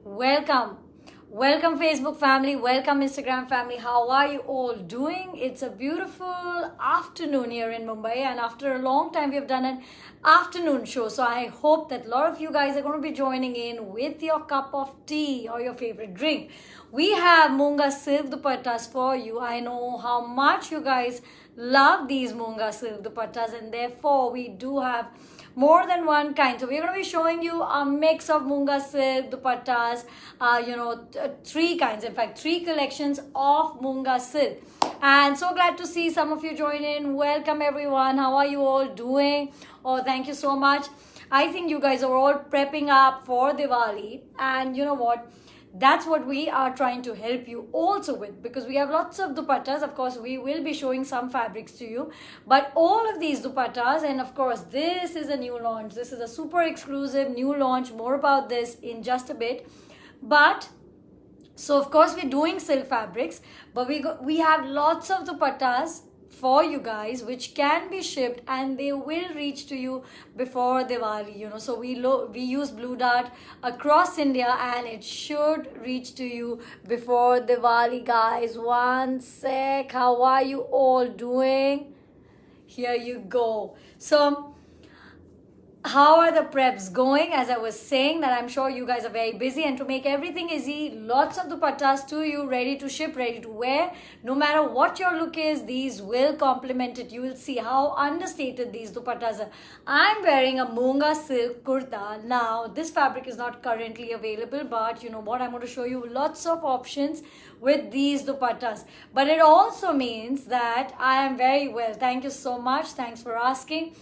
Welcome. Welcome, Facebook family. Welcome, Instagram family. How are you all doing? It's a beautiful afternoon here in Mumbai, and after a long time, we have done an afternoon show. So, I hope that a lot of you guys are going to be joining in with your cup of tea or your favorite drink. We have Munga silk dupattas for you. I know how much you guys love these Munga silk dupattas, and therefore, we do have more than one kind. So we're going to be showing you a mix of Munga silk dupattas, three kinds, in fact, three collections of Munga silk. And so glad to see some of you join in. Welcome everyone. How are you all doing? Oh, thank you so much. I think you guys are all prepping up for Diwali. And you know what? That's what we are trying to help you also with, because we have lots of dupattas. Of course, we will be showing some fabrics to you, but all of these dupattas, and of course this is a new launch, this is a super exclusive new launch. More about this in just a bit. But so of course we're doing silk fabrics, but we have lots of dupattas for you guys which can be shipped, and they will reach to you before Diwali. So we use Blue Dart across India, and it should reach to you before Diwali, guys. One sec. How are you all doing? Here you go. So how are the preps going? As I was saying, that I'm sure you guys are very busy, and to make everything easy, lots of dupattas to you, ready to ship, ready to wear. No matter what your look is, these will complement it. You will see how understated these dupattas are. I'm wearing a Munga silk kurta. Now, this fabric is not currently available, but you know what? I'm going to show you lots of options with these dupattas. But it also means that I am very well. Thank you so much. Thanks for asking.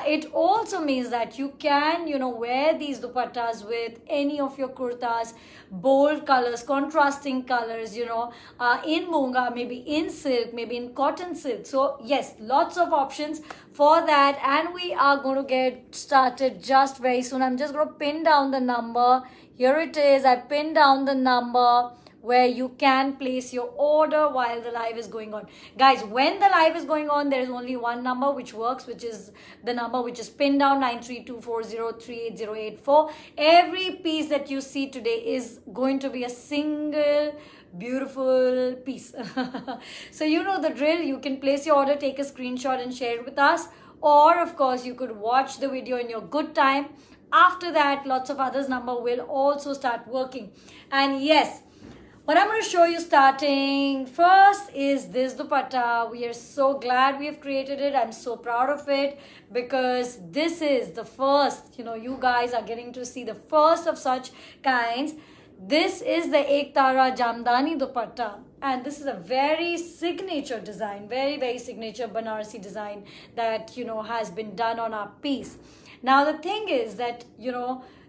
It also means that you can, wear these dupattas with any of your kurtas, bold colors, contrasting colors, in Munga, maybe in silk, maybe in cotton silk. So yes, lots of options for that. And we are going to get started just very soon. I'm just going to pin down the number. Here it is. I pinned down the number where you can place your order while the live is going on. Guys, when the live is going on, there is only one number which works, which is the number which is pinned down, 9324038084. Every piece that you see today is going to be a single beautiful piece. So you know the drill. You can place your order, take a screenshot and share it with us. Or of course, you could watch the video in your good time. After that, lots of others number will also start working. And yes, what I'm going to show you starting first is this dupatta. We are so glad we have created it. I'm so proud of it, because this is the first, you guys are getting to see the first of such kinds. This is the Ektara Jamdani dupatta, and this is a very signature design, very, very signature Banarsi design that, has been done on our piece. Now, the thing is that,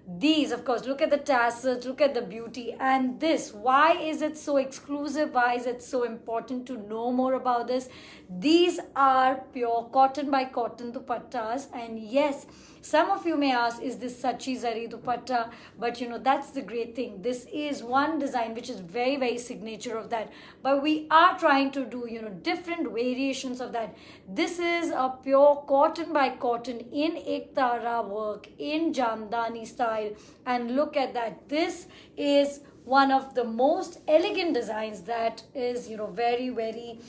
these, of course, look at the tassels, look at the beauty. And this, why is it so exclusive? Why is it so important to know more about this? These are pure cotton by cotton dupattas. And yes, some of you may ask, is this Sachi Zari dupatta? But that's the great thing. This is one design which is very, very signature of that. But we are trying to do, different variations of that. This is a pure cotton by cotton in Ektara work, in Jamdani style. And look at that. This is one of the most elegant designs that is, very, very,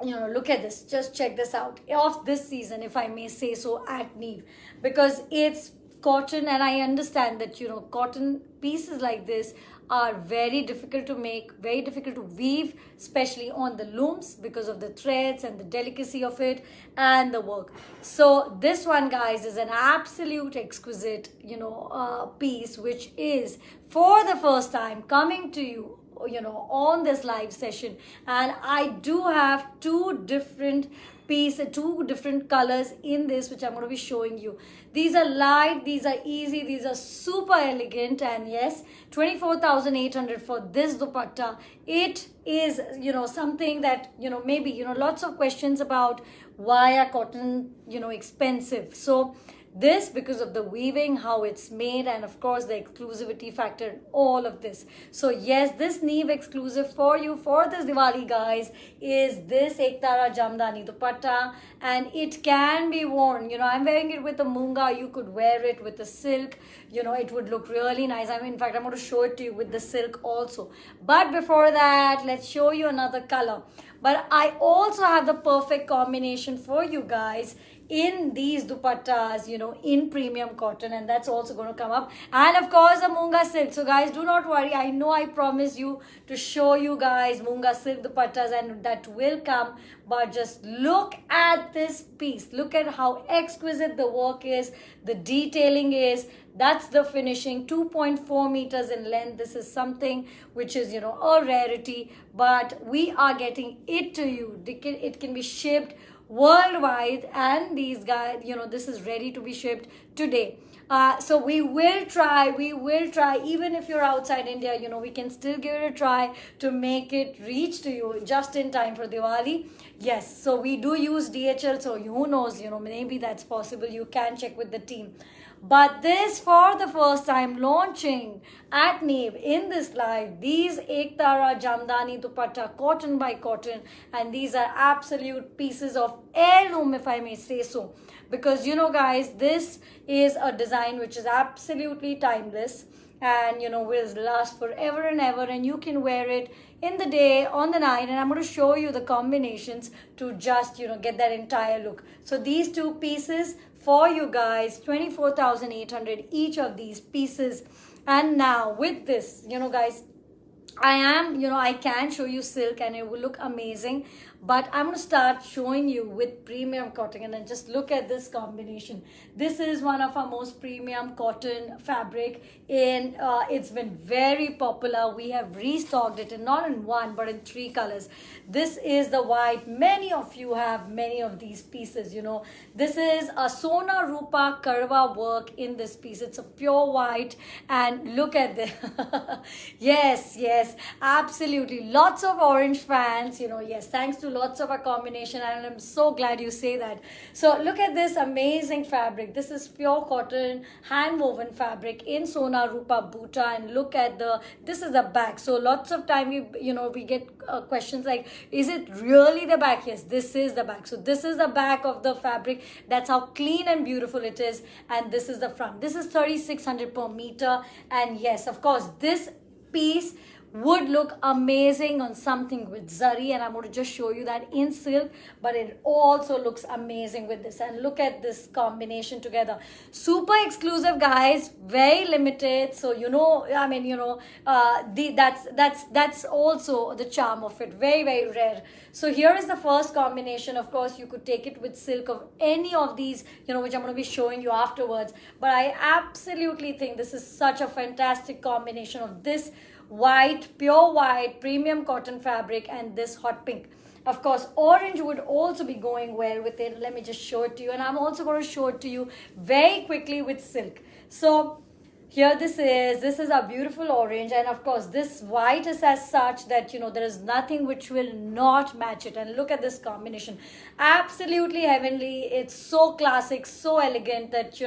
look at this. Just check this out. Of this season, if I may say so, at Neve. Because it's cotton, and I understand that, cotton pieces like this are very difficult to make, very difficult to weave, especially on the looms, because of the threads and the delicacy of it and the work. So this one, guys, is an absolute exquisite, piece, which is for the first time coming to you, on this live session. And I do have two different colors in this, which I'm going to be showing you. These are light, these are easy, these are super elegant. And yes, 24,800 for this dupatta. It is, something that, maybe, lots of questions about why are cotton, expensive. So This because of the weaving, how it's made, and of course the exclusivity factor in all of this. So yes, this Neev exclusive for you for this Diwali, guys, is this Ektara Jamdani dupatta, and it can be worn. I'm wearing it with a munga. You could wear it with a silk. It would look really nice. In fact, I'm going to show it to you with the silk also. But before that, let's show you another color. But I also have the perfect combination for you guys in these dupattas, in premium cotton, and that's also going to come up. And of course, the Munga silk. So guys, do not worry. I know I promised you to show you guys Munga silk dupattas, and that will come. But just look at this piece. Look at how exquisite the work is, the detailing is. That's the finishing, 2.4 meters in length. This is something which is, a rarity, but we are getting it to you. It can be shipped worldwide, and these guys, this is ready to be shipped today. So we will try, even if you're outside India, we can still give it a try to make it reach to you just in time for Diwali. Yes, so we do use DHL, so who knows, maybe that's possible. You can check with the team. But this, for the first time, launching at Neev in this live, these Ektara Jamdani dupatta, cotton by cotton, and these are absolute pieces of heirloom, if I may say so. Because, guys, this is a design which is absolutely timeless and, will last forever and ever, and you can wear it in the day, on the night, and I'm going to show you the combinations to just, get that entire look. So these two pieces for you guys, 24,800 each of these pieces. And now with this, guys, I can show you silk and it will look amazing, but I'm going to start showing you with premium cotton, and then just look at this combination. This is one of our most premium cotton fabric it's been very popular. We have restocked it, and not in one but in 3 colors. This is the white. Many of you have many of these pieces. This is a Sona Rupa Karwa work in this piece. It's a pure white, and look at this. yes, absolutely, lots of orange fans. Yes, thanks to lots of our combination, and I'm so glad you say that. So look at this amazing fabric. This is pure cotton hand woven fabric in Sona Rupa Bhuta, and look at this is the back. So lots of time we get questions like, is it really the back? Yes, this is the back. So this is the back of the fabric. That's how clean and beautiful it is. And this is the front. This is 3,600 per meter, and yes, of course, this piece would look amazing on something with zari, and I'm going to just show you that in silk, but it also looks amazing with this. And look at this combination together. Super exclusive, guys, very limited. So that's also the charm of it. Very, very rare. So here is the first combination. Of course, you could take it with silk of any of these, which I'm going to be showing you afterwards, but I absolutely think this is such a fantastic combination of this white, pure white, premium cotton fabric, and this hot pink. Of course, orange would also be going well with it. Let me just show it to you, and I'm also going to show it to you very quickly with silk. So here this is a beautiful orange, and of course this white is as such that there is nothing which will not match it. And look at this combination, absolutely heavenly. It's so classic, so elegant that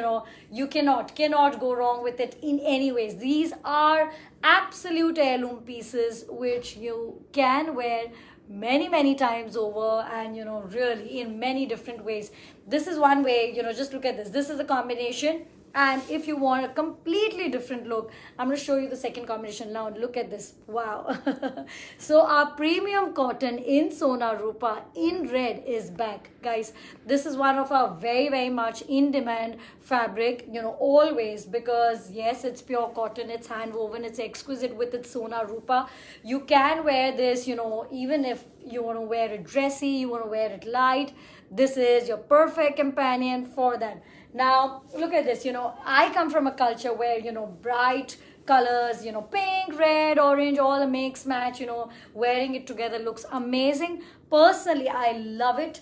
you cannot go wrong with it in any ways. These are absolute heirloom pieces which you can wear many times over, and really in many different ways. This is one way. Just look at this is the combination. And if you want a completely different look, I'm going to show you the second combination now. Look at this. Wow. So our premium cotton in Sona Rupa in red is back, guys. This is one of our very, very much in demand fabric, always, because yes, it's pure cotton, it's hand woven, it's exquisite with its Sona Rupa. You can wear this, even if you want to wear it dressy, you want to wear it light. This is your perfect companion for that. Now, look at this. I come from a culture where, bright colors, pink, red, orange, all a mix match, wearing it together looks amazing. Personally, I love it.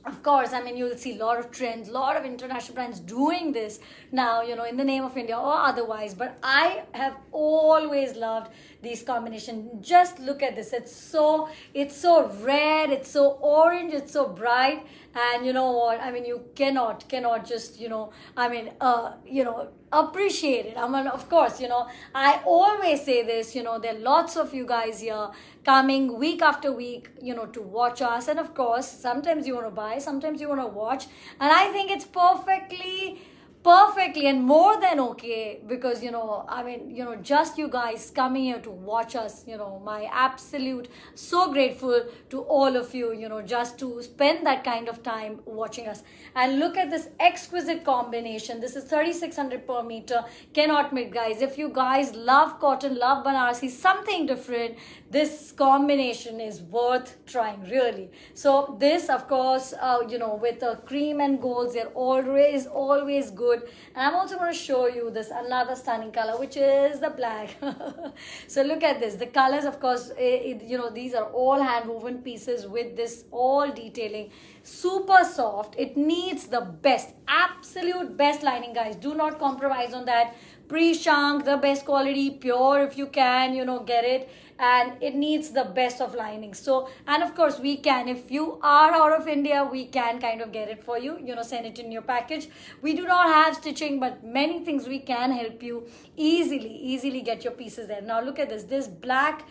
Of course, I mean, you'll see a lot of trends, a lot of international brands doing this now, in the name of India or otherwise. But I have always loved these combinations. Just look at this. It's so red, it's so orange, it's so bright. And you know what? I mean, you cannot just, appreciate it. I mean, of course, I always say this, there are lots of you guys here coming week after week, to watch us. And of course, sometimes you want to buy, sometimes you want to watch. And I think it's perfectly and more than okay, because just you guys coming here to watch us, my absolute so grateful to all of you, just to spend that kind of time watching us. And look at this exquisite combination. This is 3600 per meter. Cannot miss, guys. If you guys love cotton, love Banarasi, something different, this combination is worth trying, really. So this, of course, with the cream and golds, they're always good. And I'm also going to show you this another stunning color, which is the black. So look at this. The colors, of course, these are all hand woven pieces with this all detailing. Super soft. It needs the best, absolute best lining, guys. Do not compromise on that. Pre-shrunk, the best quality, pure if you can, get it. And it needs the best of linings. So, and of course we can, if you are out of India, we can kind of get it for you, send it in your package. We do not have stitching, but many things we can help you easily get your pieces there. Now look at this black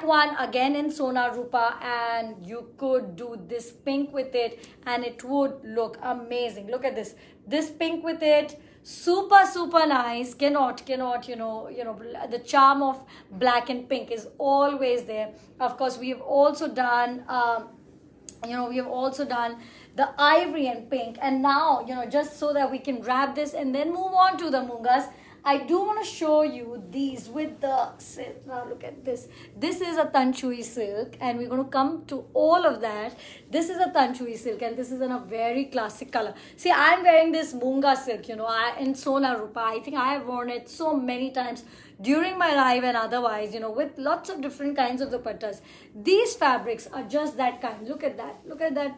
one again in Sona Rupa, and you could do this pink with it and it would look amazing. Look at this pink with it. Super nice. Cannot the charm of black and pink is always there. Of course, we have also done the ivory and pink. And now, just so that we can wrap this and then move on to the Mungas, I do want to show you these with the silk. Now look at this. This is a Tanchui silk, and we're going to come to all of that. This is a Tanchui silk, and this is in a very classic color. See, I'm wearing this Munga silk, in Sona Rupa. I think I have worn it so many times during my life and otherwise, with lots of different kinds of dupattas. These fabrics are just that kind. Look at that.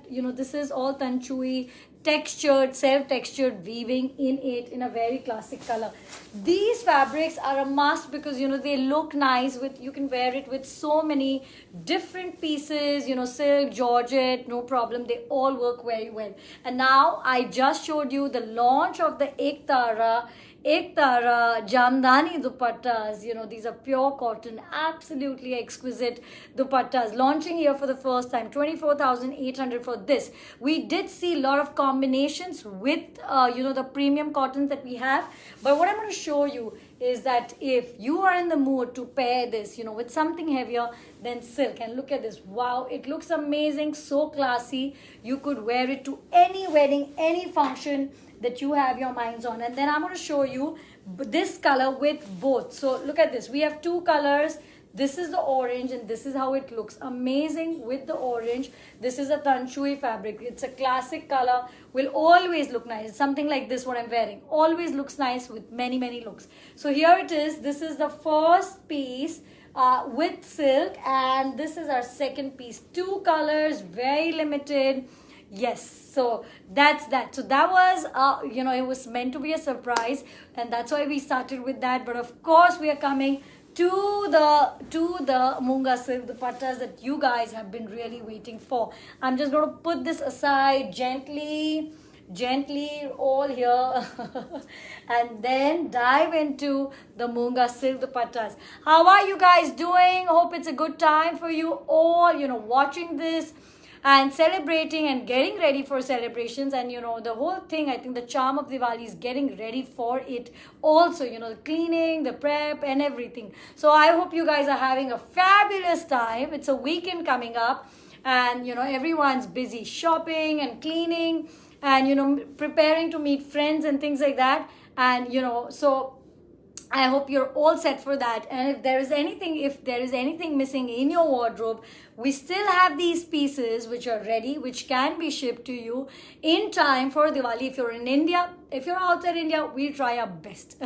This is all Tanchui textured, self-textured weaving in it in a very classic color. These fabrics are a must because they look nice. You can wear it with so many different pieces, silk, georgette, no problem. They all work very well. And now I just showed you the launch of the Ektara Jamdani dupattas. These are pure cotton, absolutely exquisite dupattas. Launching here for the first time, 24,800 for this. We did see a lot of combinations with, the premium cottons that we have. But what I'm going to show you is that if you are in the mood to pair this, with something heavier than silk, and look at this. Wow, it looks amazing, so classy. You could wear it to any wedding, any function that you have your minds on. And then I'm going to show you this color with both. So look at this. We have two colors. This is the orange and this is how it looks. Amazing with the orange. This is a Tanchui fabric. It's a classic color. Will always look nice. Something like this what I'm wearing. Always looks nice with many looks. So here it is. This is the first piece with silk, and this is our second piece. Two colors, very limited. Yes, so that's that. So that was it was meant to be a surprise, and that's why we started with that. But of course we are coming to the Munga silk dupattas that you guys have been really waiting for. I'm just going to put this aside gently all here and then dive into the Munga silk dupattas. How are you guys doing? Hope it's a good time for you all, watching this and celebrating and getting ready for celebrations. And the whole thing, I think the charm of Diwali is getting ready for it also, the cleaning, the prep and everything. So I hope you guys are having a fabulous time. It's a weekend coming up, and everyone's busy shopping and cleaning and preparing to meet friends and things like that. And so I hope you're all set for that. And if there is anything missing in your wardrobe, we still have these pieces which are ready, which can be shipped to you in time for Diwali. If you're in India, if you're outside India, we'll try our best.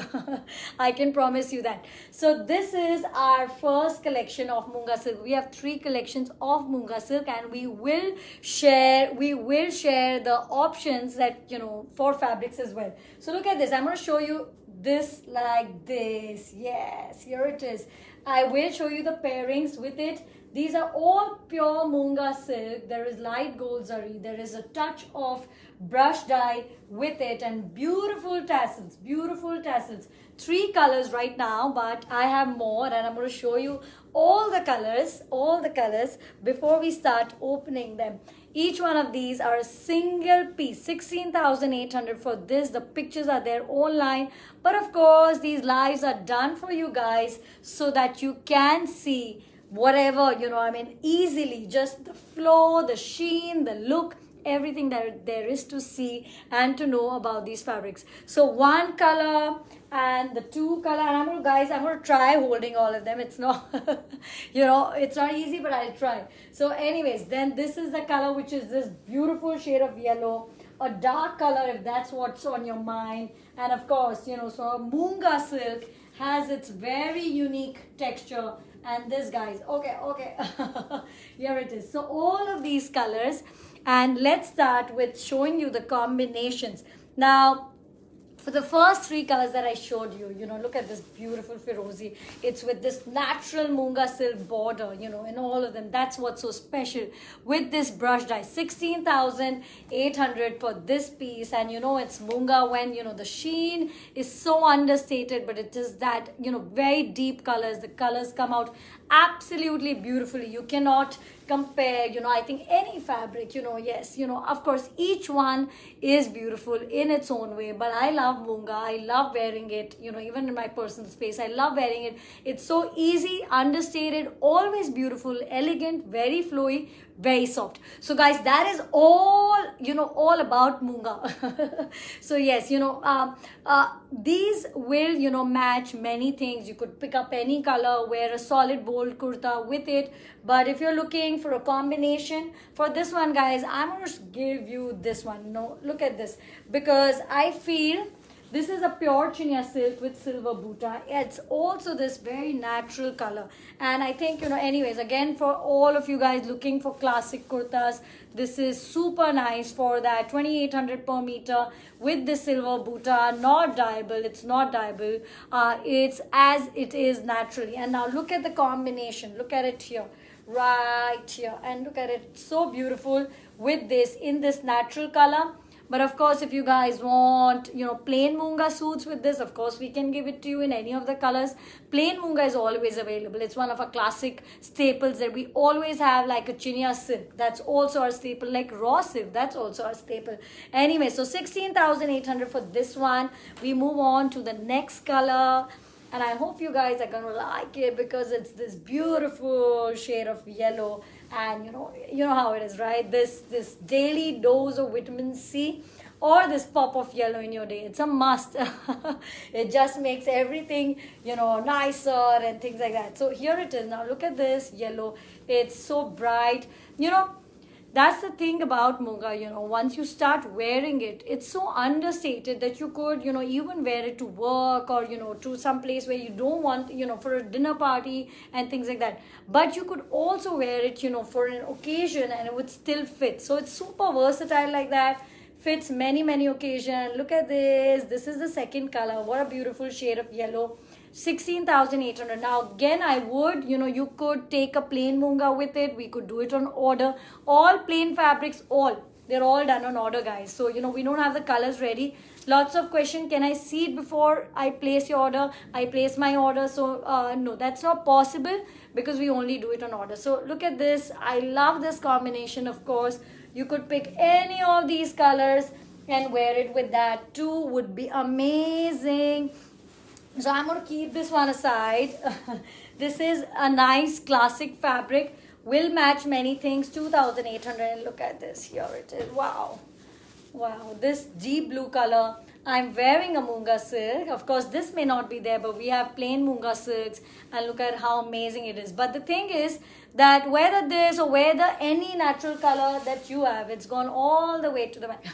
I can promise you that. So this is our first collection of Munga silk. We have 3 collections of Munga silk, and we will share the options that, for fabrics as well. So look at this. I'm going to show you this like this. Yes, here it is. I will show you the pairings with it. These are all pure Munga silk. There is light gold zari. There is a touch of brush dye with it, and beautiful tassels. Beautiful tassels. 3 colors right now, but I have more, and I'm going to show you all the colors before we start opening them. Each one of these are a single piece. 16,800 for this. The pictures are there online, but of course these lives are done for you guys so that you can see whatever, easily. Just the flow, the sheen, the look, everything that there is to see and to know about these fabrics. So 1 color and the 2 color, and I'm going to try holding all of them. It's not it's not easy, but I'll try. So anyways, then this is the color, which is this beautiful shade of yellow, a dark color if that's what's on your mind. And of course, so Munga silk has its very unique texture. And this, guys, okay here it is. So all of these colors, and let's start with showing you the combinations. Now, for the first 3 colors that I showed you, look at this beautiful Firozi. It's with this natural Munga silk border, in all of them. That's what's so special with this brush dye. 16,800 for this piece. And it's Munga when, the sheen is so understated, but it is that, very deep colors. The colors come out absolutely beautifully. You cannot compare, I think any fabric, yes, of course, each one is beautiful in its own way, but I love Munga. I love wearing it, even in my personal space. I love wearing it. It's so easy, understated, always beautiful, elegant, very flowy, very soft. So guys, that is all, all about Munga. So yes, these will, match many things. You could pick up any color, wear a solid bold kurta with it. But if you're looking for a combination for this one, guys, I'm going to give you this one. Look at this, because I feel this is a pure chinia silk with silver buta. It's also this very natural color. And I think, anyways, again, for all of you guys looking for classic kurtas, this is super nice for that. 2,800 per meter with the silver buta. Not dyeable. It's not dyeable. It's as it is naturally. And now look at the combination. Look at it here. Right here. And look at it. So beautiful with this in this natural color. But of course, if you guys want, plain Munga suits with this, of course, we can give it to you in any of the colors. Plain Munga is always available. It's one of our classic staples that we always have, like a chinia silk. That's also our staple. Like raw silk, that's also our staple. Anyway, so 16,800 for this one. We move on to the next color. And I hope you guys are going to like it, because it's this beautiful shade of yellow. And you know how it is, right? This daily dose of vitamin C or this pop of yellow in your day. It's a must. It just makes everything, nicer and things like that. So here it is. Now look at this yellow. It's so bright. That's the thing about Munga, once you start wearing it, it's so understated that you could, even wear it to work or, to some place where you don't want, for a dinner party and things like that. But you could also wear it, for an occasion, and it would still fit. So it's super versatile like that. Fits many occasions. Look at this. This is the second color. What a beautiful shade of yellow. 16,800. Now again, I would, you could take a plain Munga with it. We could do it on order. All plain fabrics, they're all done on order, guys. So, we don't have the colors ready. Lots of question, can I see it before I place your order? I place my order. So, no, that's not possible, because we only do it on order. So, look at this. I love this combination, of course. You could pick any of these colors and wear it with that too. Would be amazing. So I'm going to keep this one aside. This is a nice classic fabric. Will match many things. 2,800. And look at this. Here it is. Wow. This deep blue color. I'm wearing a Munga silk. Of course, this may not be there, but we have plain Munga silks, and look at how amazing it is. But the thing is that whether this or whether any natural color that you have, it's gone all the way to the back.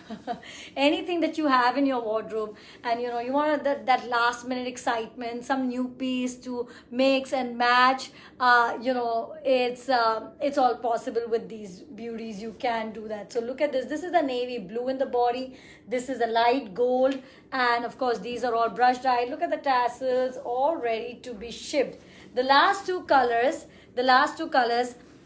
Anything that you have in your wardrobe, and you know you want that last minute excitement, some new piece to mix and match. It's all possible with these beauties. You can do that. So look at this. This is the navy blue in the body. This is a light gold, and of course these are all brush dyed. Look at the tassels, all ready to be shipped. The last two colors,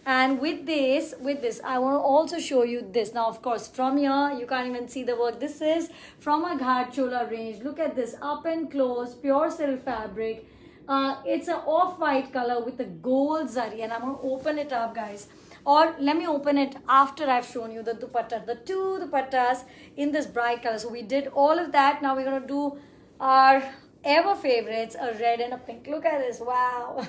and with this I want to also show you this. Now of course from here you can't even see the work. This is from a Ghat Chola range. Look at this, up and close, pure silk fabric. It's an off-white color with a gold zari, and I'm going to open it up, guys. Or let me open it after I've shown you the dupatta, the two dupattas in this bright color. So we did all of that. Now we're going to do our ever favorites, a red and a pink. Look at this. Wow.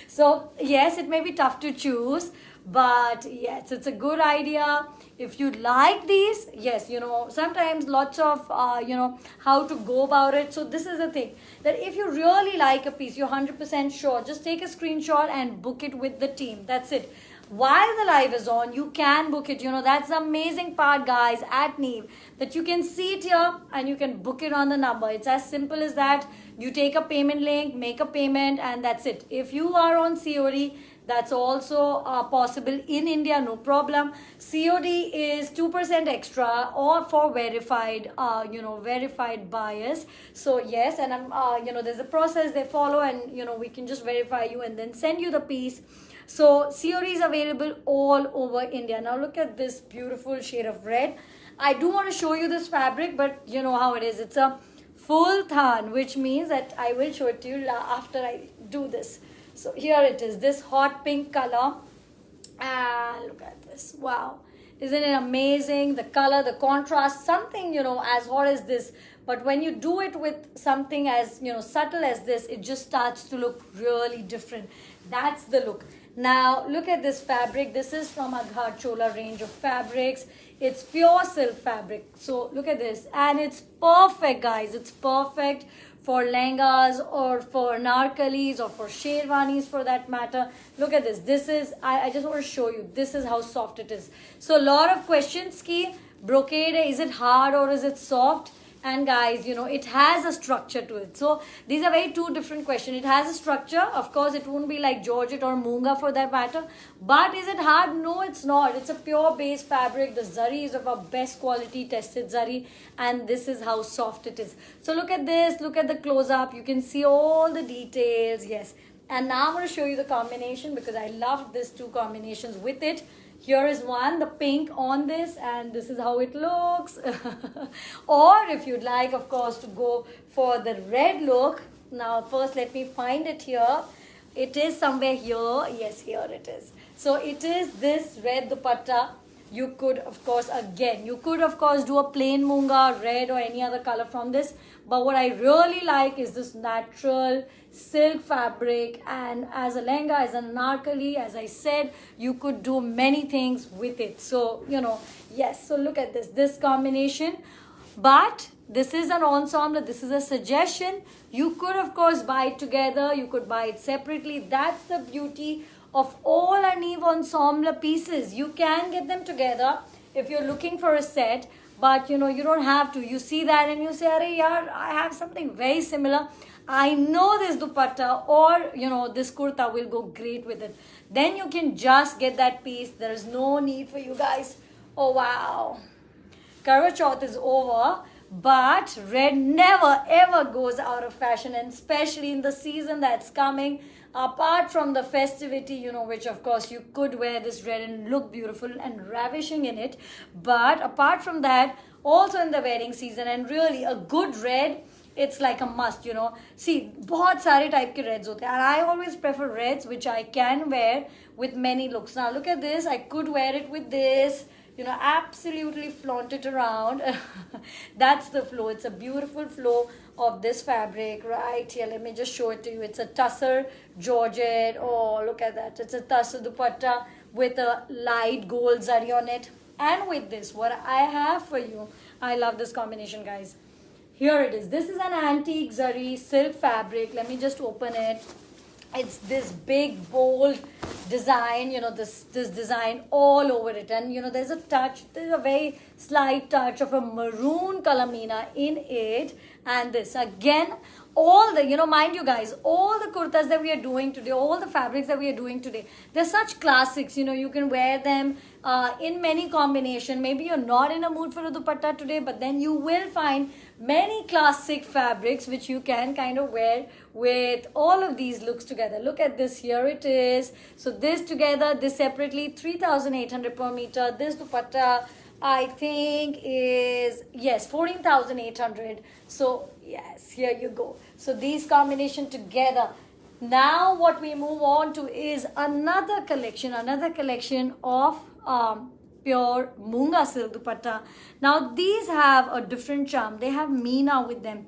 So yes, it may be tough to choose, but yes, it's a good idea. If you like these, yes, sometimes lots of how to go about it. So this is the thing, that if you really like a piece, you're 100% sure, just take a screenshot and book it with the team. That's it. While the live is on, you can book it. That's the amazing part, guys, at Neve, that you can see it here and you can book it on the number. It's as simple as that. You take a payment link, make a payment, and that's it. If you are on COD, that's also possible in India, no problem. COD is 2% extra or for verified, verified buyers. So yes, and there's a process they follow, and we can just verify you and then send you the piece. So COD is available all over India. Now look at this beautiful shade of red. I do want to show you this fabric, but you know how it is. It's a full than, which means that I will show it to you after I do this. So here it is, this hot pink color. And look at this. Wow. Isn't it amazing? The color, the contrast, something, as hot as this. But when you do it with something as, subtle as this, it just starts to look really different. That's the look. Now, look at this fabric. This is from a Ghat Chola range of fabrics. It's pure silk fabric. So, look at this. And it's perfect, guys. It's perfect for lehengas or for narkalis or for sherwanis for that matter. Look at this. This is, I just want to show you. This is how soft it is. So, a lot of questions, ki brocade, is it hard or is it soft? And guys, it has a structure to it. So these are very two different questions. It has a structure. Of course, it won't be like Georgette or Munga for that matter. But is it hard? No, it's not. It's a pure base fabric. The zari is of a best quality tested zari. And this is how soft it is. So look at this. Look at the close-up. You can see all the details. Yes. And now I'm going to show you the combination because I love these two combinations with it. Here is one, the pink on this, and this is how it looks. Or if you'd like, of course, to go for the red look. Now, first let me find it here. It is somewhere here. Yes, here it is. So it is this red dupatta. You could, of course, do a plain Munga, red or any other color from this. But what I really like is this natural silk fabric, and as a lehenga, as a narkali, as I said, you could do many things with it. So, yes. So look at this combination. But this is an ensemble. This is a suggestion. You could, of course, buy it together. You could buy it separately. That's the beauty of all our Neve ensemble pieces. You can get them together if you're looking for a set. But, you don't have to. You see that and you say, Arey yaar, I have something very similar. I know this dupatta or, this kurta will go great with it. Then you can just get that piece. There is no need for you guys. Oh, wow. Karwa Chauth is over. But red never ever goes out of fashion. And especially in the season that's coming. Apart from the festivity, which of course you could wear this red and look beautiful and ravishing in it. But apart from that, also in the wedding season, and really a good red, it's like a must, See, बहुत सारे type के reds होते हैं. And I always prefer reds, which I can wear with many looks. Now look at this. I could wear it with this. Absolutely flaunt it around. That's the flow. It's a beautiful flow of this fabric right here. Let me just show it to you. It's a tussar Georgette. Oh, look at that. It's a tussar dupatta with a light gold zari on it. And with this, what I have for you, I love this combination, guys. Here it is. This is an antique zari silk fabric. Let me just open it. It's this big bold design, you know, this design all over it, and you know there's a very slight touch of a maroon color meena in it. And this again, all the, you know, mind you guys, all the kurtas that we are doing today, all the fabrics that we are doing today, they're such classics. You know, you can wear them in many combination. Maybe you're not in a mood for a dupatta today, but then you will find many classic fabrics which you can kind of wear with all of these looks together. Look at this. Here it is. So this together, this separately, 3,800 per meter. This dupatta I think is, yes, 14,800. So yes, here you go. So these combination together. Now what we move on to is another collection of pure Munga silk dupatta. Now these have a different charm. They have meena with them.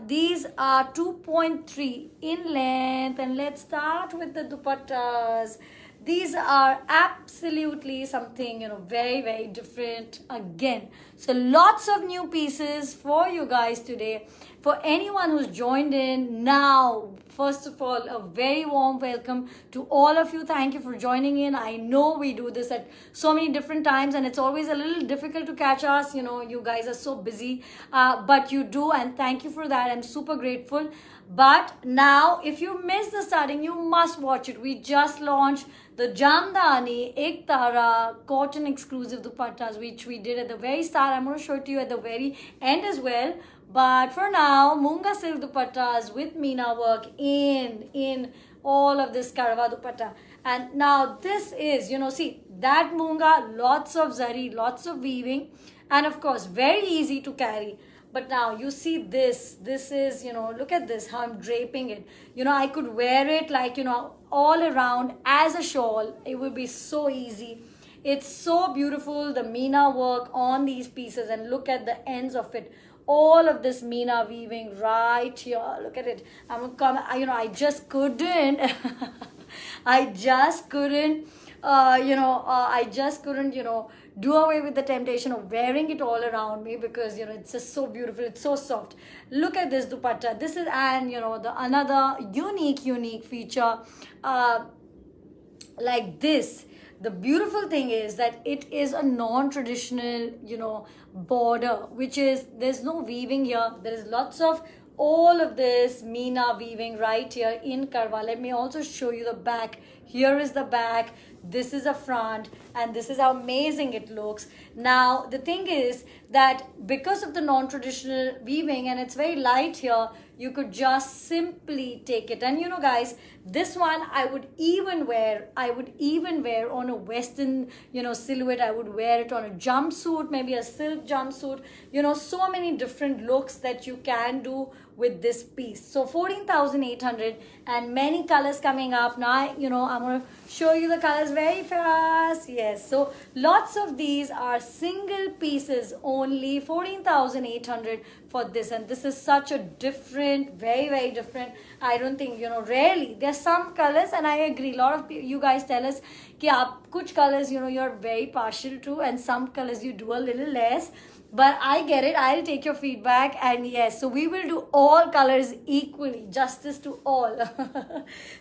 These are 2.3 in length, and let's start with the dupattas. These are absolutely something, you know, very, very different again. So lots of new pieces for you guys today. For anyone who's joined in now, first of all, a very warm welcome to all of you. Thank you for joining in. I know we do this at so many different times, and it's always a little difficult to catch us. You know, you guys are so busy, but you do, and thank you for that. I'm super grateful. But now, if you missed the starting, you must watch it. We just launched the Jamdani Ek Tara cotton exclusive dupattas, which we did at the very start. I'm going to show it to you at the very end as well. But for now, Munga silk dupattas with meena work in all of this Karwa dupatta. And now this is, you know, see, that Munga, lots of zari, lots of weaving, and of course, very easy to carry. But now you see this is, you know, look at this, how I'm draping it. You know, I could wear it like, you know, all around as a shawl. It would be so easy. It's so beautiful, the meena work on these pieces, and look at the ends of it. All of this meena weaving right here. Look at it. I'm gonna come, you know, I just couldn't I just couldn't do away with the temptation of wearing it all around me, because you know it's just so beautiful, it's so soft. Look at this dupatta. This is, and you know, the another unique feature like this. The beautiful thing is that it is a non-traditional, you know, border, which is, there's no weaving here. There is lots of all of this meena weaving right here in Karwa. Let me also show you the back. Here is the back, this is a front, and this is how amazing it looks. Now the thing is that because of the non-traditional weaving, and it's very light here, you could just simply take it. And you know guys, this one I would even wear on a western, you know, silhouette. I would wear it on a jumpsuit, maybe a silk jumpsuit. You know, so many different looks that you can do with this piece. So 14,800, and many colors coming up. Now, you know, I'm going to show you the colors very fast. Yes, so lots of these are single pieces, only 14,800 for this. And this is such a different, very different. I don't think, you know, rarely. There's some colors, and I agree, a lot of you guys tell us कि आप कुछ colors, you know, you're very partial to, and some colors you do a little less. But I get it. I'll take your feedback, and yes, so we will do all colors equally, justice to all.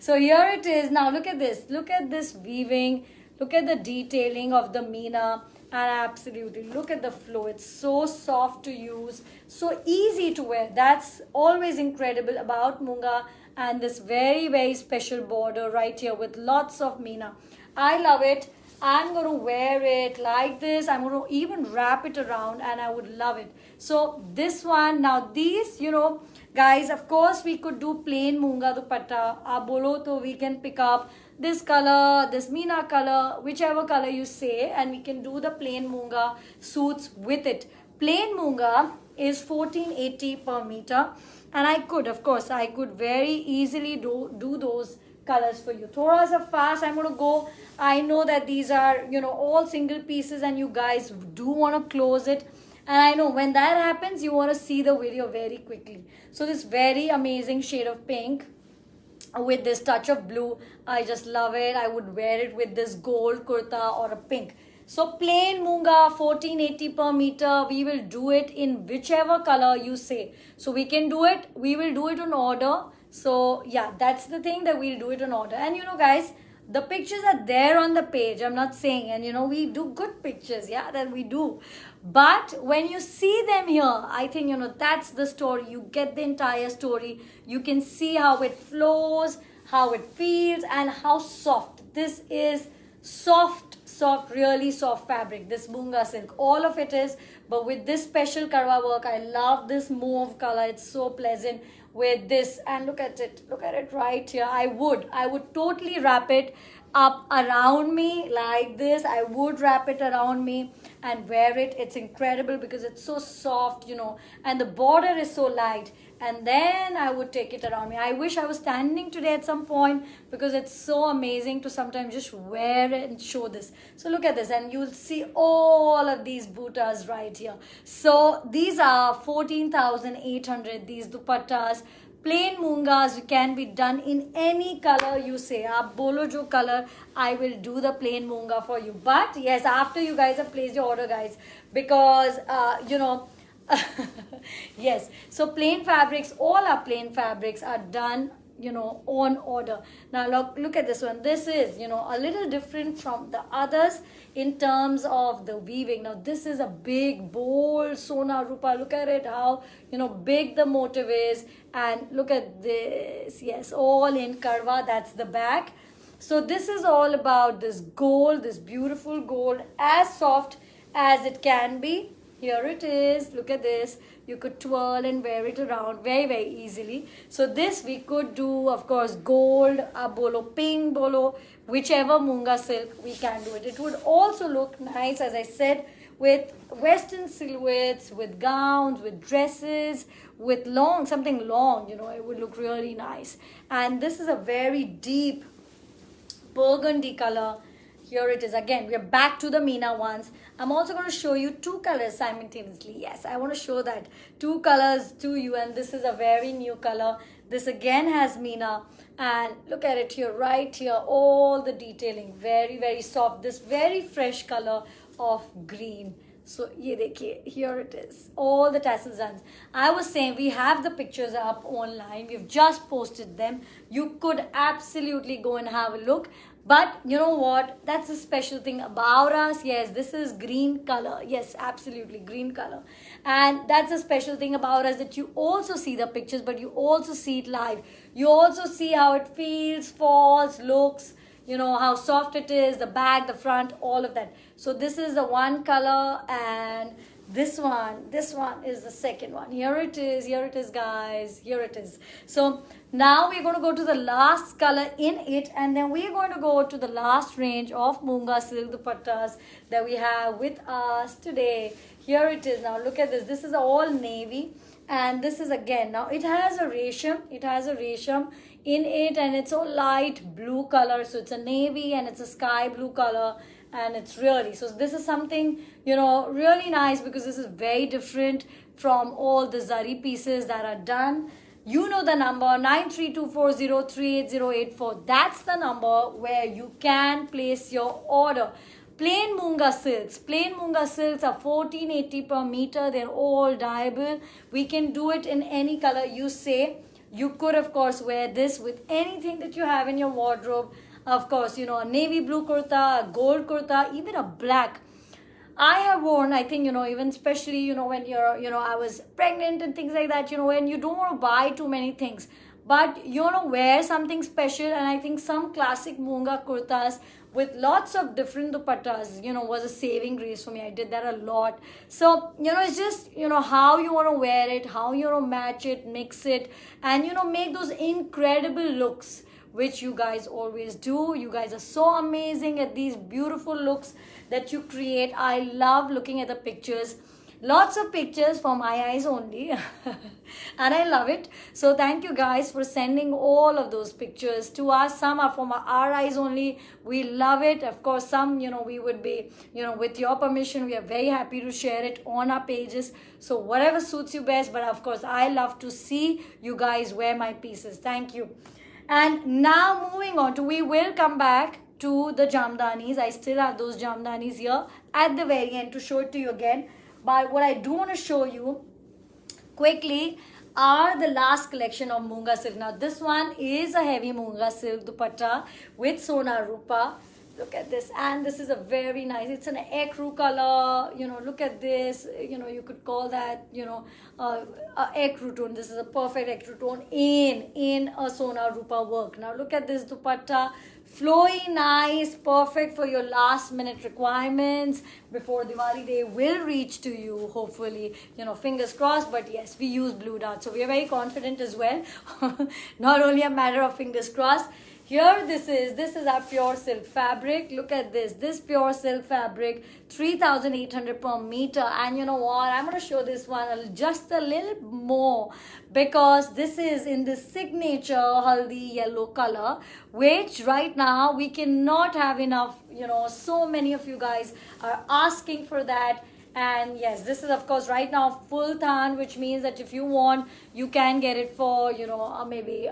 So here it is. Now look at this. Look at this weaving. Look at the detailing of the meena, and absolutely look at the flow. It's so soft to use, so easy to wear. That's always incredible about Munga, and this very special border right here with lots of meena. I love it. I'm going to wear it like this. I'm going to even wrap it around, and I would love it. So this one, now these, you know, guys, of course we could do plain Munga dupatta. Bolo to we can pick up this color, this meena color, whichever color you say, and we can do the plain Munga suits with it. Plain Munga is 1480 per meter, and I could, of course, I could very easily do those colors for you. Thoda sa fast I'm going to go. I know that these are, you know, all single pieces, and you guys do want to close it, and I know when that happens you want to see the video very quickly. So this very amazing shade of pink with this touch of blue, I just love it. I would wear it with this gold kurta or a pink. So plain Munga 1480 per meter. We will do it in whichever color you say. So we can do it. We will do it on order. So yeah, that's the thing, that we'll do it on order. And guys, the pictures are there on the page. I'm not saying, and we do good pictures, yeah, that we do. But when you see them here, I think that's the story. You get the entire story. You can see how it flows, how it feels, and how soft. This is soft, really soft fabric, this Munga silk. All of it is, but with this special karwa work, I love this mauve color. It's so pleasant with this. And look at it right here. I would totally wrap it up around me like this. I would wrap it around me and wear it. It's incredible because it's so soft, and the border is so light. And then I would take it around me. I wish I was standing today at some point, because it's so amazing to sometimes just wear it and show this. So look at this, and you'll see all of these buttas right here. So these are 14,800, these dupattas. Plain mungas can be done in any color you say. Aap bolo jo color, I will do the plain munga for you. But yes, after you guys have placed your order, guys, because yes, so plain fabrics, all our plain fabrics are done on order. Now look at this one. This is a little different from the others in terms of the weaving. Now this is a big, bold Sona Rupa. Look at it, how big the motif is. And look at this. Yes, all in karwa. That's the back. So this is all about this gold, this beautiful gold, as soft as it can be. Here it is. Look at this. You could twirl and wear it around very, very easily. So this we could do, of course, gold, bolo, pink bolo, whichever Munga silk, we can do it. It would also look nice, as I said, with Western silhouettes, with gowns, with dresses, with something long, it would look really nice. And this is a very deep burgundy color. Here it is again. We are back to the Meena ones. I'm also going to show you two colors simultaneously. Yes, I want to show that. Two colors to you, and this is a very new color. This again has Meena, and look at it here, right here. All the detailing, very, very soft. This very fresh color of green. So ye dekhiye, here it is. All the tassels done. I was saying we have the pictures up online. We've just posted them. You could absolutely go and have a look. But you know what? That's a special thing about us. Yes, this is green color. Yes, absolutely green color. And that's a special thing about us, that you also see the pictures, but you also see it live. You also see how it feels, falls, looks, how soft it is, the back, the front, all of that. So this is the one color, and this one is the second one. Here it is, guys. Here it is. So now we're going to go to the last color in it, and then we're going to go to the last range of Munga silk dupattas that we have with us today. Here it is. Now look at this. This is all navy, and this is again, now it has a resham in it, and it's a light blue color. So it's a navy and it's a sky blue color. And it's really, so this is something really nice, because this is very different from all the zari pieces that are done. The number 9324038084. That's the number where you can place your order. Plain Munga silks are 1480 per meter. They're all dyeable. We can do it in any color you say. You could, of course, wear this with anything that you have in your wardrobe. Of course, a navy blue kurta, a gold kurta, even a black. I have worn, I think, even especially, when you're, I was pregnant and things like that, when you don't want to buy too many things, but you want to wear something special. And I think some classic Munga kurtas with lots of different dupattas, was a saving grace for me. I did that a lot. So, it's just, how you want to wear it, how you want to match it, mix it, and, make those incredible looks, which you guys always do. You guys are so amazing at these beautiful looks that you create. I love looking at the pictures. Lots of pictures for my eyes only. And I love it. So thank you guys for sending all of those pictures to us. Some are from our eyes only. We love it. Of course, some, we would be, with your permission, we are very happy to share it on our pages. So whatever suits you best. But of course, I love to see you guys wear my pieces. Thank you. And now moving on to, we will come back to the jamdanis. I still have those jamdanis here at the very end to show it to you again. But what I do want to show you quickly are the last collection of Munga silk. Now this one is a heavy Munga silk dupatta with Sona Rupa. Look at this, and this is a very nice, it's an ecru color, you know, look at this, you know, you could call that, you know, a ecru tone. This is a perfect ecru tone in a Sona Rupa work. Now look at this dupatta, flowy, nice, perfect for your last minute requirements before Diwali day will reach to you, hopefully, you know, fingers crossed. But yes, we use Blue Dart, so we are very confident as well. Not only a matter of fingers crossed. Here this is our pure silk fabric. Look at this pure silk fabric, 3,800 per meter. And you know what, I'm going to show this one just a little more, because this is in the signature haldi yellow color, which right now we cannot have enough. You know, so many of you guys are asking for that. And yes, this is of course right now full tan, which means that if you want, you can get it for, you know, maybe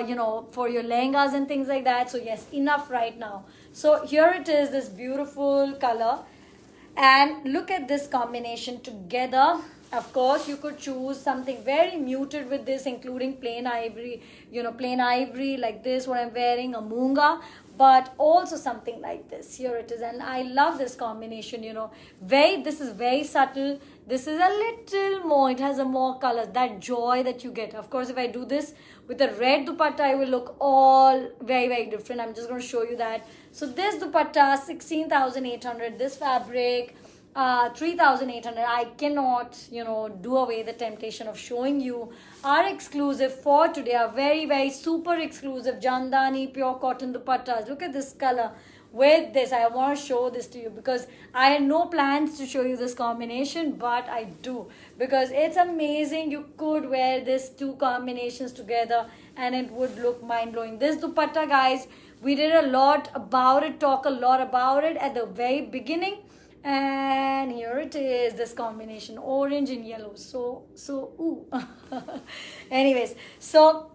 you know, for your lehengas and things like that. So yes, enough right now. So here it is, this beautiful color, and look at this combination together. Of course, you could choose something very muted with this, including plain ivory, you know, plain ivory like this, what I'm wearing, a Munga, but also something like this. Here it is, and I love this combination, you know, this is very subtle. This is a little more, it has a more color, that joy that you get. Of course, if I do this with a red dupatta, I will look all very, very different. I'm just going to show you that. So this dupatta, 16,800, this fabric, 3,800. I cannot, you know, do away the temptation of showing you our exclusive for today, our very, very super exclusive Jamdani pure cotton dupattas. Look at this color with this. I want to show this to you because I had no plans to show you this combination, but I do, because it's amazing. You could wear these two combinations together and it would look mind-blowing. This dupatta, guys, we did a lot about it, talk a lot about it at the very beginning. And here it is, this combination, orange and yellow. So ooh. Anyways, so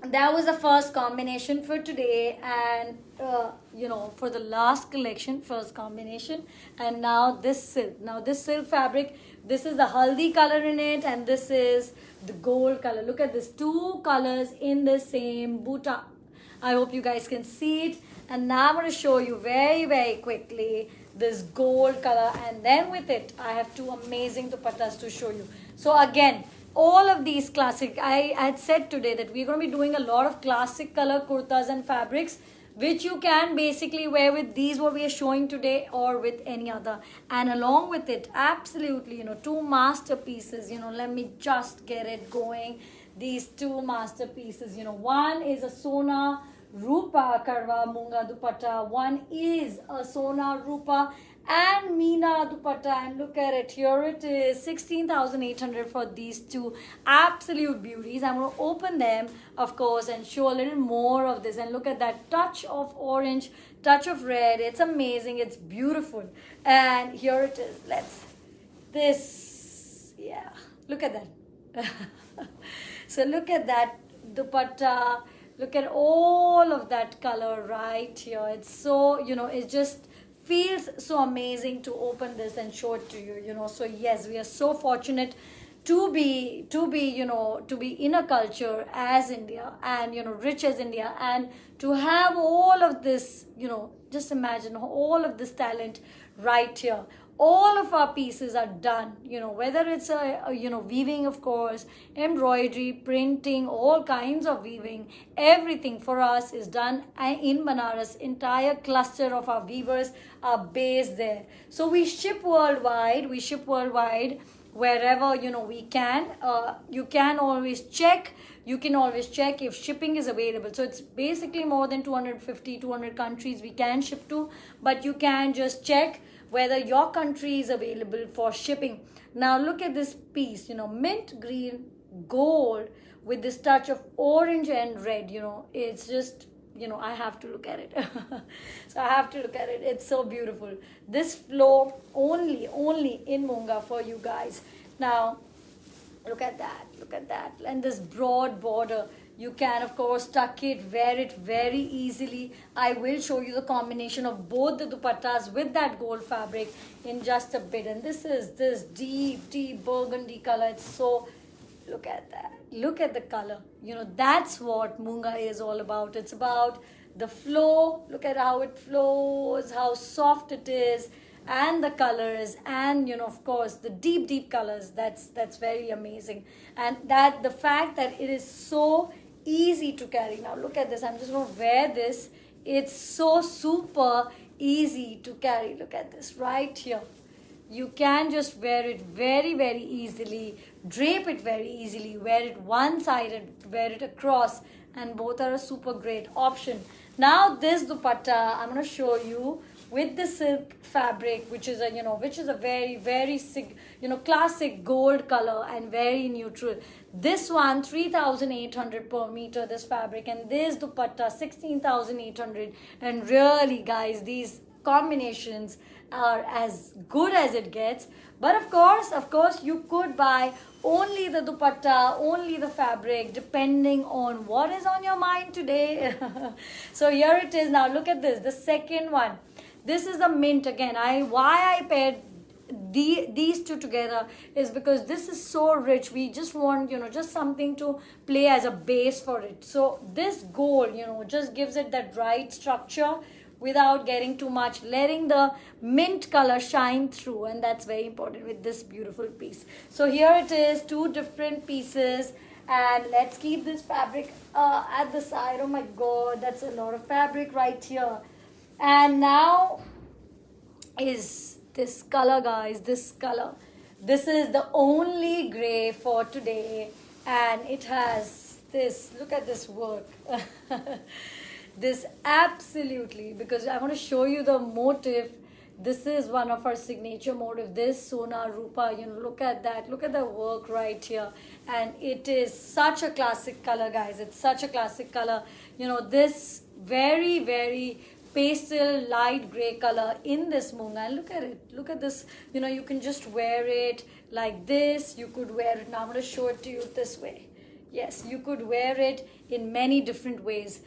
that was the first combination for today, and you know, for the last collection, first combination. And now this silk fabric, this is the haldi color in it, and this is the gold color. Look at this, two colors in the same buta. I hope you guys can see it. And now I'm going to show you very, very quickly this gold color, and then with it I have two amazing dupattas to show you. So again, all of these classic, I had said today that we're going to be doing a lot of classic color kurtas and fabrics, which you can basically wear with these what we are showing today, or with any other. And along with it, absolutely, you know, two masterpieces. You know, let me just get it going. These two masterpieces, you know, one is a Sona Rupa Karwa Munga dupatta, one is a Sona Rupa and Meena dupatta, and look at it, here it is, 16,800 for these two absolute beauties. I'm going to open them, of course, and show a little more of this. And look at that touch of orange, touch of red. It's amazing, it's beautiful. And here it is, yeah, look at that. So look at that dupatta. Look at all of that color right here. It's so, you know, it just feels so amazing to open this and show it to you, you know. So yes, we are so fortunate to be, you know, to be in a culture as India, and, you know, rich as India, and to have all of this, you know, just imagine all of this talent right here. All of our pieces are done, you know, whether it's you know, weaving, of course, embroidery, printing, all kinds of weaving, everything for us is done in Banaras. Entire cluster of our weavers are based there. So we ship worldwide, wherever, you know, we can. You can always check if shipping is available. So it's basically more than 200 countries we can ship to, but you can just check whether your country is available for shipping. Now look at this piece, you know, mint green gold with this touch of orange and red. You know, it's just, you know, I have to look at it. So I have to look at it. It's so beautiful. This flow only in Munga for you guys. Now look at that, and this broad border. You can of course tuck it, wear it very easily. I will show you the combination of both the dupattas with that gold fabric in just a bit. And this is this deep burgundy color. It's so, look at that, look at the color. You know, that's what Munga is all about. It's about the flow. Look at how it flows, how soft it is, and the colors, and you know, of course, the deep colors. That's very amazing. And that the fact that it is so easy to carry. Now look at this. I'm just going to wear this. It's so super easy to carry. Look at this right here. You can just wear it very easily, drape it very easily, wear it one-sided, wear it across, and both are a super great option. Now this dupatta I'm going to show you with the silk fabric, which is a, you know, which is a very classic gold color and very neutral. This one 3,800 per meter, this fabric, and this dupatta 16,800. And really guys, these combinations are as good as it gets. But of course you could buy only the dupatta, only the fabric, depending on what is on your mind today. So here it is. Now look at this, the second one. This is the mint again. Why I paired these two together is because this is so rich. We just want, you know, just something to play as a base for it. So this gold, you know, just gives it that right structure without getting too much, letting the mint color shine through, and that's very important with this beautiful piece. So here it is, two different pieces, and let's keep this fabric at the side. Oh my god, that's a lot of fabric right here. And now is this color, guys, this color. This is the only gray for today, and it has this, look at this work. This absolutely, because I want to show you the motif. This is one of our signature motif, this Sona Rupa. You know, look at that, look at the work right here. And it is such a classic color, guys. It's such a classic color. You know, this very pastel light gray color in this Munga. And look at it, look at this. You know, you can just wear it like this. You could wear it, now I'm going to show it to you this way. Yes, you could wear it in many different ways.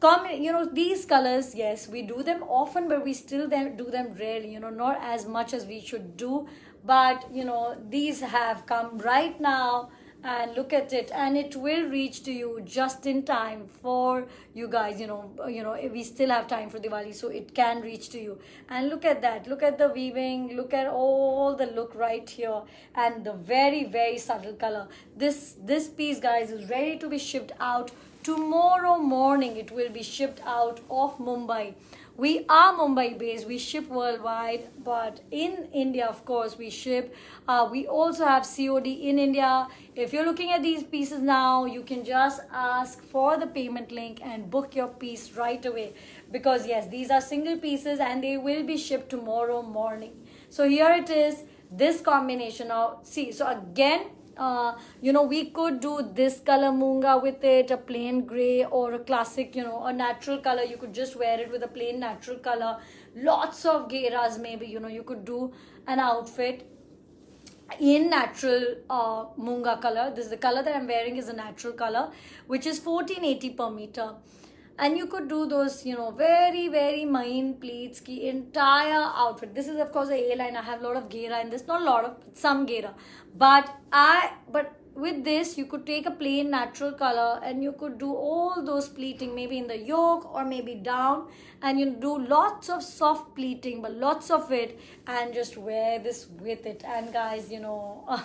You know, these colors, yes, we do them often, but we still do them rarely, you know, not as much as we should do. But you know, these have come right now, and look at it, and it will reach to you just in time for you guys. You know, we still have time for Diwali, so it can reach to you. And look at that, look at the weaving, look at all the look right here, and the very subtle color. This piece, guys, is ready to be shipped out. Tomorrow morning it will be shipped out of Mumbai. We are Mumbai based, we ship worldwide, but in India, of course, we ship. We also have COD in India. If you're looking at these pieces now, you can just ask for the payment link and book your piece right away, because yes, these are single pieces and they will be shipped tomorrow morning. So here it is, this combination. Now see, so again, you know, we could do this color Munga with it, a plain gray, or a classic, you know, a natural color. You could just wear it with a plain natural color. Lots of gheras, maybe, you know, you could do an outfit in natural Munga color. This is the color that I'm wearing, is a natural color, which is 1480 per meter. And you could do those, you know, very main pleats ki entire outfit. This is of course a A-line. I have a lot of ghera in this, not a lot of, some ghera. But with this, you could take a plain natural color and you could do all those pleating, maybe in the yoke or maybe down, and you do lots of soft pleating, but lots of it, and just wear this with it. And guys, you know,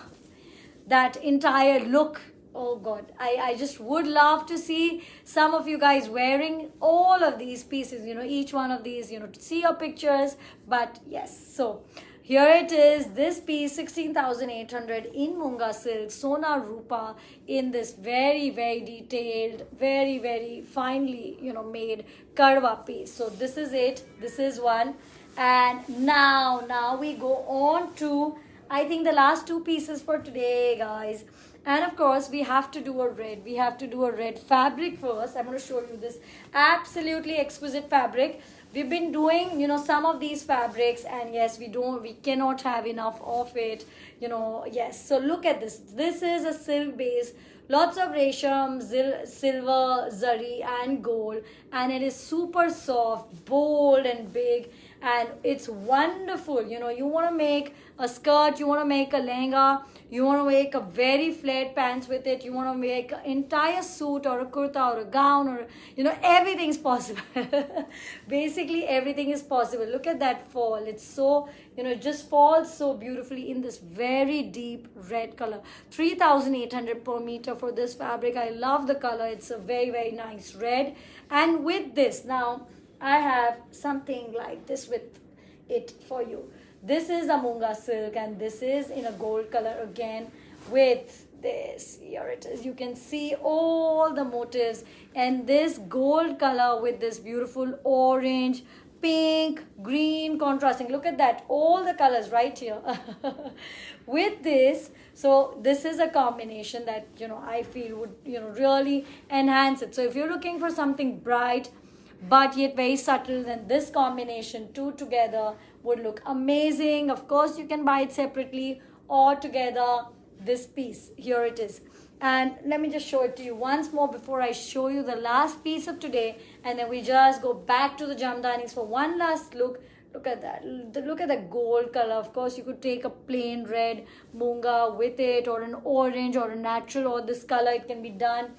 that entire look, oh god, I just would love to see some of you guys wearing all of these pieces, you know, each one of these, you know, to see your pictures. But yes, so here it is, this piece 16,800 in Munga silk, Sona Rupa, in this very detailed, very finely, you know, made Karwa piece. So this is it, this is one. And now we go on to, I think, the last two pieces for today, guys. And of course, we have to do a red. We have to do a red fabric first. I'm going to show you this absolutely exquisite fabric. We've been doing, you know, some of these fabrics, and yes, we cannot have enough of it, you know. Yes, so look at this. This is a silk base lots of resham, silver, zari and gold, and it is super soft, bold and big, and it's wonderful. You know, you want to make a skirt, you want to make a lehenga, you want to make a very flared pants with it, you want to make an entire suit or a kurta or a gown, or you know, everything's possible. Basically everything is possible. Look at that fall. It's so, you know, it just falls so beautifully in this very deep red color. 3,800 per meter for this fabric. I love the color. It's a very, very nice red. And with this, now I have something like this with it for you. This is a Munga silk, and this is in a gold color again with this. Here it is. You can see all the motifs, and this gold color with this beautiful orange, pink, green contrasting. Look at that, all the colors right here. With this, so this is a combination that, you know, I feel would, you know, really enhance it. So if you're looking for something bright but yet very subtle, then this combination, two together, would look amazing. Of course, you can buy it separately or together. This piece, here it is. And let me just show it to you once more before I show you the last piece of today, and then we just go back to the jamdanis for one last look. Look at that. Look at the gold color. Of course, you could take a plain red munga with it, or an orange, or a natural, or this color. It can be done.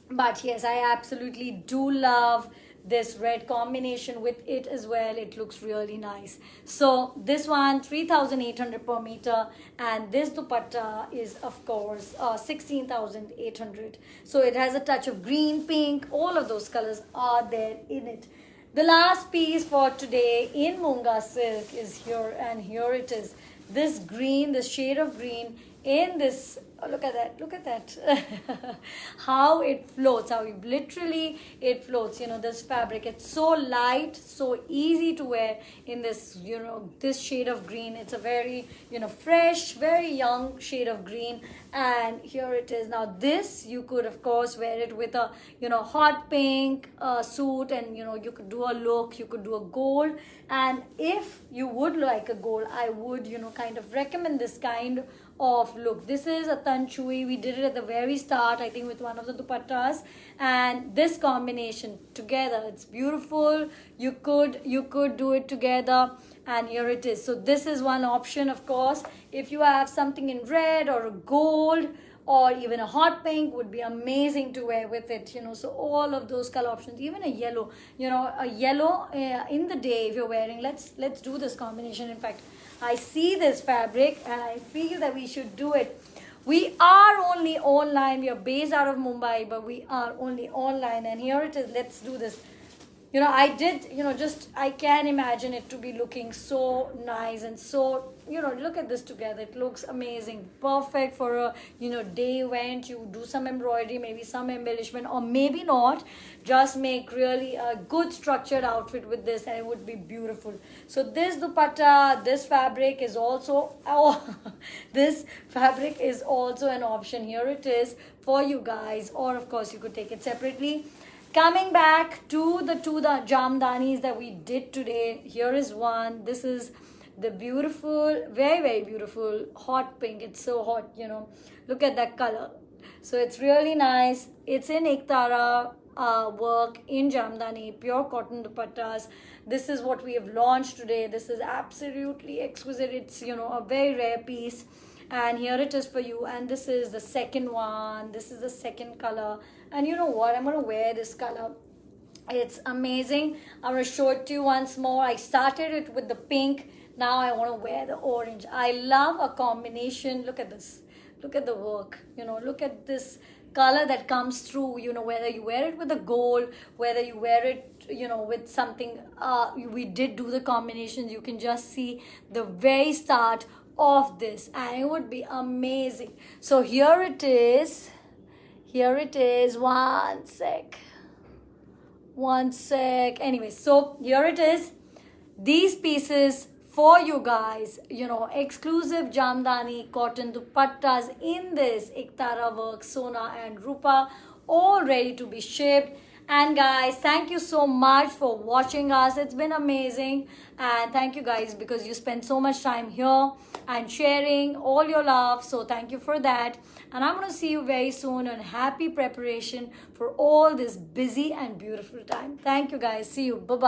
But yes, I absolutely do love this red combination with it as well. It looks really nice. So this one, 3,800 per meter, and this dupatta is of course 16,800. So it has a touch of green, pink, all of those colors are there in it. The last piece for today in Munga silk is here, and here it is. This green, this shade of green in this, oh, look at that, look at that. How it floats, how literally it floats. You know, this fabric, it's so light, so easy to wear in this, you know, this shade of green. It's a very, you know, fresh, very young shade of green. And here it is. Now this, you could of course wear it with a, you know, hot pink suit, and you know, you could do a look, you could do a gold. And if you would like a gold, I would, you know, kind of recommend this kind of look. This is a tanchui. We did it at the very start, I think, with one of the dupattas, and this combination together, it's beautiful. You could do it together, and here it is. So this is one option. Of course, if you have something in red or a gold or even a hot pink, would be amazing to wear with it, you know. So all of those color options, even a yellow, you know, a yellow in the day if you're wearing, let's do this combination. In fact, I see this fabric and I feel that we should do it. We are only online. We are based out of Mumbai, but we are only online. And here it is. Let's do this. You know, I did, you know, just, I can imagine it to be looking so nice and so, you know, look at this together. It looks amazing. Perfect for a, you know, day event. You do some embroidery, maybe some embellishment, or maybe not. Just make really a good structured outfit with this, and it would be beautiful. So this dupatta, this fabric is also, oh, this fabric is also an option. Here it is for you guys, or of course you could take it separately. Coming back to the jamdanis that we did today, here is one. This is the beautiful, very, very beautiful hot pink. It's so hot, you know. Look at that color. So it's really nice. It's in Ektara work in jamdani, pure cotton dupattas. This is what we have launched today. This is absolutely exquisite. It's, you know, a very rare piece. And here it is for you. And this is the second one. This is the second color. And you know what? I'm going to wear this color. It's amazing. I'm going to show it to you once more. I started it with the pink. Now I want to wear the orange. I love a combination. Look at this. Look at the work. You know, look at this color that comes through. You know, whether you wear it with the gold, whether you wear it, you know, with something. We did do the combinations. You can just see the very start of this, and it would be amazing. So here it is. Here it is. One sec. Anyway, so here it is. These pieces for you guys, you know, exclusive jamdani cotton dupattas in this Ektara work, Sona and Rupa, all ready to be shipped. And guys, thank you so much for watching us. It's been amazing. And thank you guys because you spend so much time here and sharing all your love. So thank you for that. And I'm going to see you very soon on happy preparation for all this busy and beautiful time. Thank you guys. See you. Bye-bye.